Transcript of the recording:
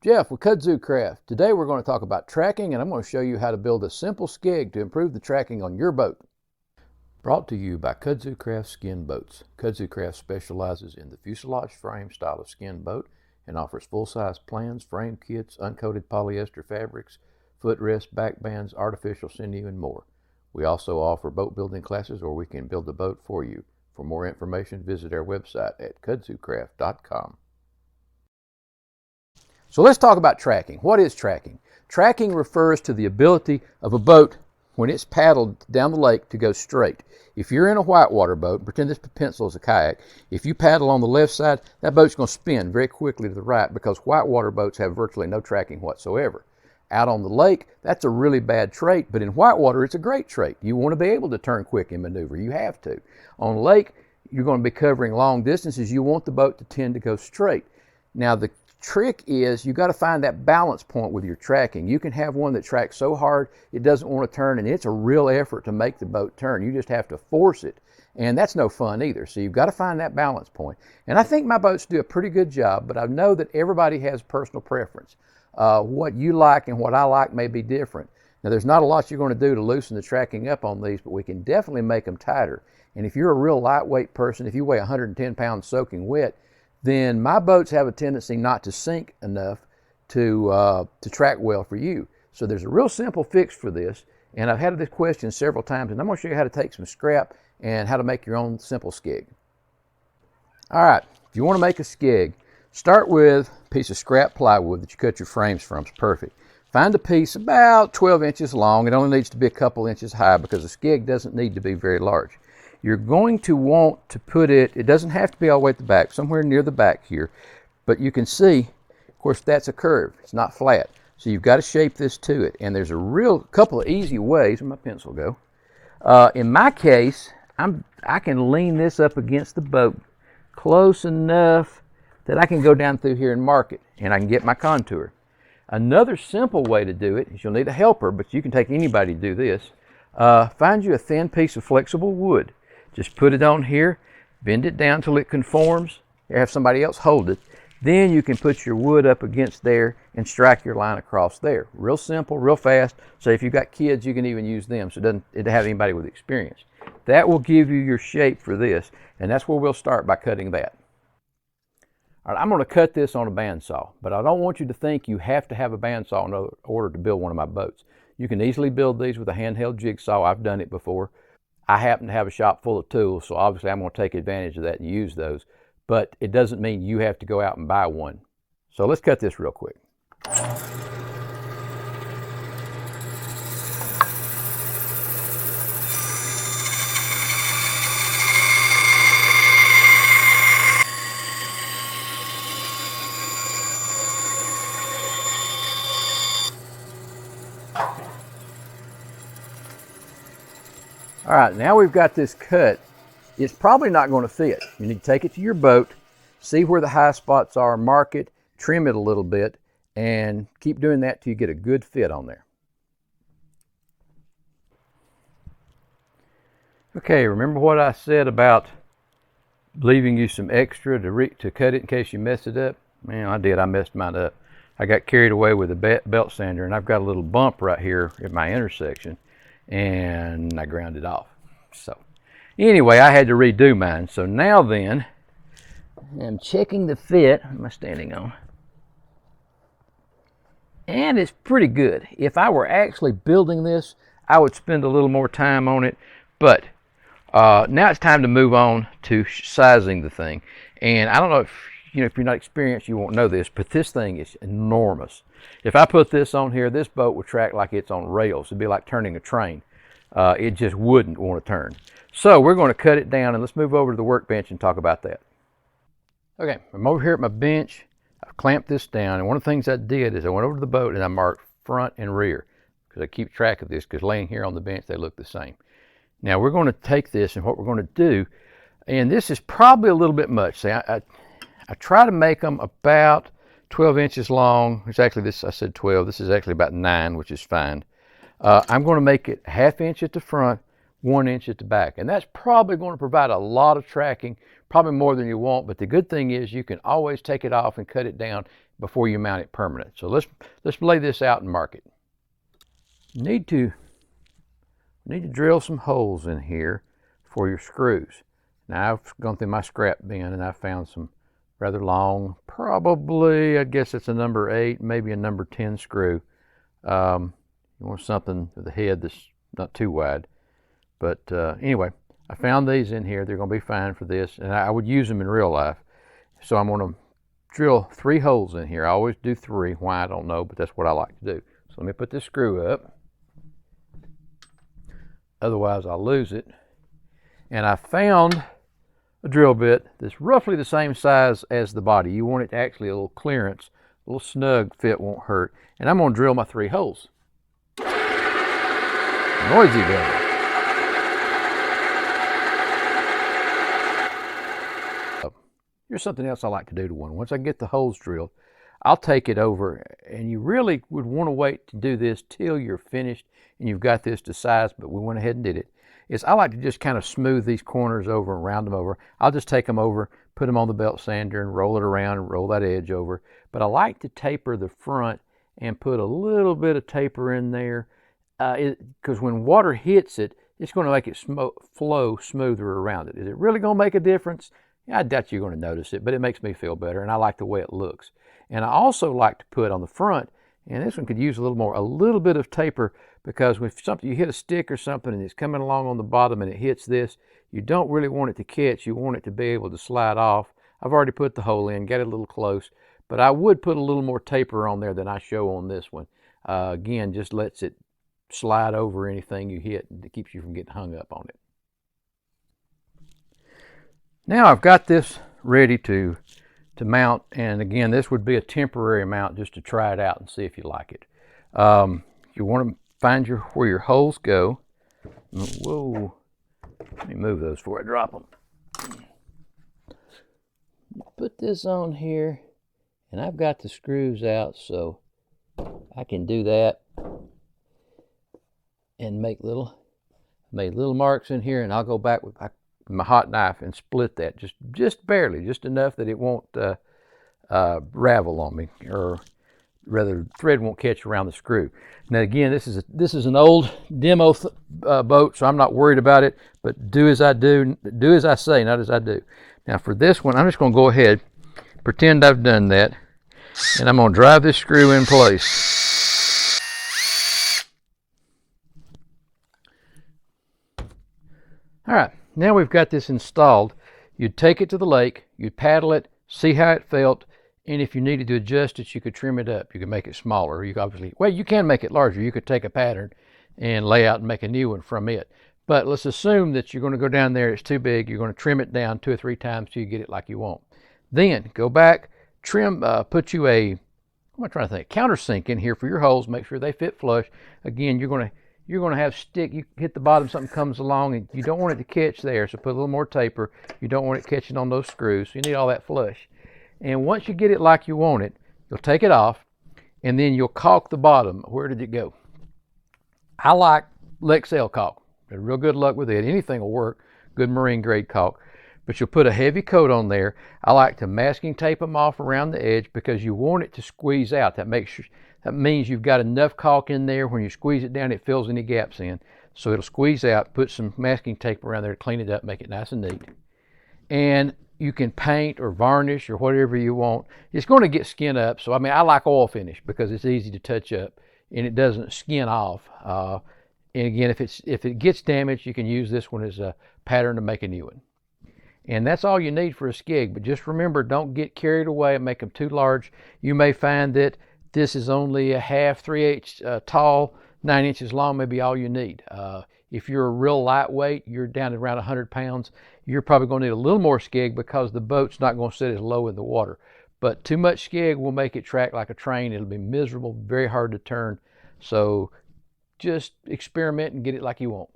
Jeff with Kudzu Craft. Today we're going to talk about tracking, and I'm going to show you how to build a simple skeg to improve the tracking on your boat. Brought to you by Kudzu Craft Skin Boats. Kudzu Craft specializes in the fuselage frame style of skin boat and offers full-size plans, frame kits, uncoated polyester fabrics, footrest, back bands, artificial sinew, and more. We also offer boat building classes where we can build a boat for you. For more information, visit our website at kudzucraft.com. So let's talk about tracking. What is tracking? Tracking refers to the ability of a boat when it's paddled down the lake to go straight. If you're in a whitewater boat, pretend this pencil is a kayak, if you paddle on the left side, that boat's going to spin very quickly to the right because whitewater boats have virtually no tracking whatsoever. Out on the lake, that's a really bad trait, but in whitewater, it's a great trait. You want to be able to turn quick and maneuver. You have to. On the lake, you're going to be covering long distances. You want the boat to tend to go straight. Now, the trick is you got to find that balance point with your tracking. You can have one that tracks so hard it doesn't want to turn, and it's a real effort to make the boat turn. You just have to force it, and that's no fun either. So you've got to find that balance point. And I think my boats do a pretty good job, but I know that everybody has personal preference. What you like and what I like may be different. Now, there's not a lot you're going to do to loosen the tracking up on these, but we can definitely make them tighter. And if you're a real lightweight person, if you weigh 110 pounds soaking wet, then my boats have a tendency not to sink enough to track well for you. So there's a real simple fix for this, and I've had this question several times, and I'm going to show you how to take some scrap and how to make your own simple skeg. All right, if you want to make a skeg, start with a piece of scrap plywood that you cut your frames from. It's perfect. Find a piece about 12 inches long. It only needs to be a couple inches high because the skeg doesn't need to be very large. You're going to want to put it doesn't have to be all the way at the back, somewhere near the back here, but you can see, of course, that's a curve. It's not flat. So you've got to shape this to it. And there's a real couple of easy ways. Where'd my pencil go? In my case, I can lean this up against the boat close enough that I can go down through here and mark it, and I can get my contour. Another simple way to do it is you'll need a helper, but you can take anybody to do this. Find you a thin piece of flexible wood. Just put it on here, bend it down till it conforms, or have somebody else hold it. Then you can put your wood up against there and strike your line across there. Real simple, real fast. So if you've got kids, you can even use them, so it doesn't have anybody with experience. That will give you your shape for this, and that's where we'll start, by cutting that. All right, I'm going to cut this on a bandsaw, but I don't want you to think you have to have a bandsaw in order to build one of my boats. You can easily build these with a handheld jigsaw. I've done it before. I happen to have a shop full of tools, so obviously I'm going to take advantage of that and use those, but it doesn't mean you have to go out and buy one. So let's cut this real quick. All right, now we've got this cut. It's probably not going to fit. You need to take it to your boat, see where the high spots are, mark it, trim it a little bit, and keep doing that till you get a good fit on there. Okay, remember what I said about leaving you some extra to cut it in case you mess it up? Man, I did. I messed mine up. I got carried away with a belt sander, and I've got a little bump right here at my intersection, and I ground it off. So anyway, I had to redo mine. So now then, I'm checking the fit. What am I standing on? And it's pretty good. If I were actually building this, I would spend a little more time on it, but now it's time to move on to sizing the thing. And I don't know if if you're not experienced, you won't know this, but this thing is enormous. If I put this on here, this boat would track like it's on rails. It'd be like turning a train. It just wouldn't want to turn. So we're going to cut it down, and let's move over to the workbench and talk about that. Okay, I'm over here at my bench. I've clamped this down, and one of the things I did is I went over to the boat and I marked front and rear because I keep track of this, because laying here on the bench they look the same. Now we're going to take this, and what we're going to do, and this is probably a little bit much. See, I try to make them about 12 inches long. It's actually this, I said 12. This is actually about 9, which is fine. I'm going to make it 1/2 inch at the front, 1 inch at the back. And that's probably going to provide a lot of tracking, probably more than you want, but the good thing is you can always take it off and cut it down before you mount it permanent. So let's lay this out and mark it. Need to drill some holes in here for your screws. Now I've gone through my scrap bin and I found some rather long, probably, I guess it's a number 8, maybe a number 10 screw. You want something with a head that's not too wide. But anyway, I found these in here. They're going to be fine for this, and I would use them in real life. So I'm going to drill 3 holes in here. I always do 3. Why, I don't know, but that's what I like to do. So let me put this screw up. Otherwise, I'll lose it. And I found a drill bit that's roughly the same size as the body. You want it to actually a little clearance, a little snug fit, won't hurt. And I'm going to drill my 3 holes. Noisy devil. Here's something else I like to do to one. Once I get the holes drilled, I'll take it over, and you really would want to wait to do this till you're finished and you've got this to size, but we went ahead and did it. I like to just kind of smooth these corners over and round them over. I'll just take them over, put them on the belt sander and roll it around and roll that edge over. But I like to taper the front and put a little bit of taper in there because when water hits it, it's going to make it flow smoother around it. Is it really going to make a difference? I doubt you're going to notice it, but it makes me feel better, and I like the way it looks. And I also like to put on the front, and this one could use a little bit of taper, because if you hit a stick or something and it's coming along on the bottom and it hits this, you don't really want it to catch. You want it to be able to slide off. I've already put the hole in, got it a little close, but I would put a little more taper on there than I show on this one. Again, just lets it slide over anything you hit, and it keeps you from getting hung up on it. Now I've got this ready to mount, and again, this would be a temporary mount just to try it out and see if you like it. You want to find where your holes go. Whoa, let me move those before I drop them. Put this on here, and I've got the screws out, so I can do that and make little marks in here, and I'll go back with my hot knife and split that just barely, just enough that it won't ravel on me, or rather thread won't catch around the screw. Now again, this is an old demo boat, so I'm not worried about it, but do as I say, not as I do. Now for this one, I'm just going to go ahead, pretend I've done that, and I'm going to drive this screw in place. All right, now we've got this installed. You'd take it to the lake, you'd paddle it, see how it felt, and if you needed to adjust it, you could trim it up. You could make it smaller. You can make it larger. You could take a pattern and lay out and make a new one from it. But let's assume that you're going to go down there, it's too big, you're going to trim it down 2 or 3 times till you get it like you want. Then go back, trim, put you a, what am I trying to think, countersink in here for your holes, make sure they fit flush. Again, you're going to have stick, you hit the bottom, something comes along, and you don't want it to catch there, so put a little more taper. You don't want it catching on those screws, so you need all that flush. And once you get it like you want it, you'll take it off, and then you'll caulk the bottom. Where did it go? I like Lexel caulk. Had real good luck with it. Anything will work, good marine grade caulk. But you'll put a heavy coat on there. I like to masking tape them off around the edge because you want it to squeeze out. That means you've got enough caulk in there. When you squeeze it down, it fills any gaps in. So it'll squeeze out. Put some masking tape around there to clean it up, make it nice and neat. And you can paint or varnish or whatever you want. It's going to get skin up. So, I mean, I like oil finish because it's easy to touch up and it doesn't skin off. And again, if it gets damaged, you can use this one as a pattern to make a new one. And that's all you need for a skeg. But just remember, don't get carried away and make them too large. You may find that this is only a half, 3/8 tall, 9 inches long, maybe all you need. If you're a real lightweight, you're down to around 100 pounds, you're probably going to need a little more skeg because the boat's not going to sit as low in the water. But too much skeg will make it track like a train. It'll be miserable, very hard to turn. So just experiment and get it like you want.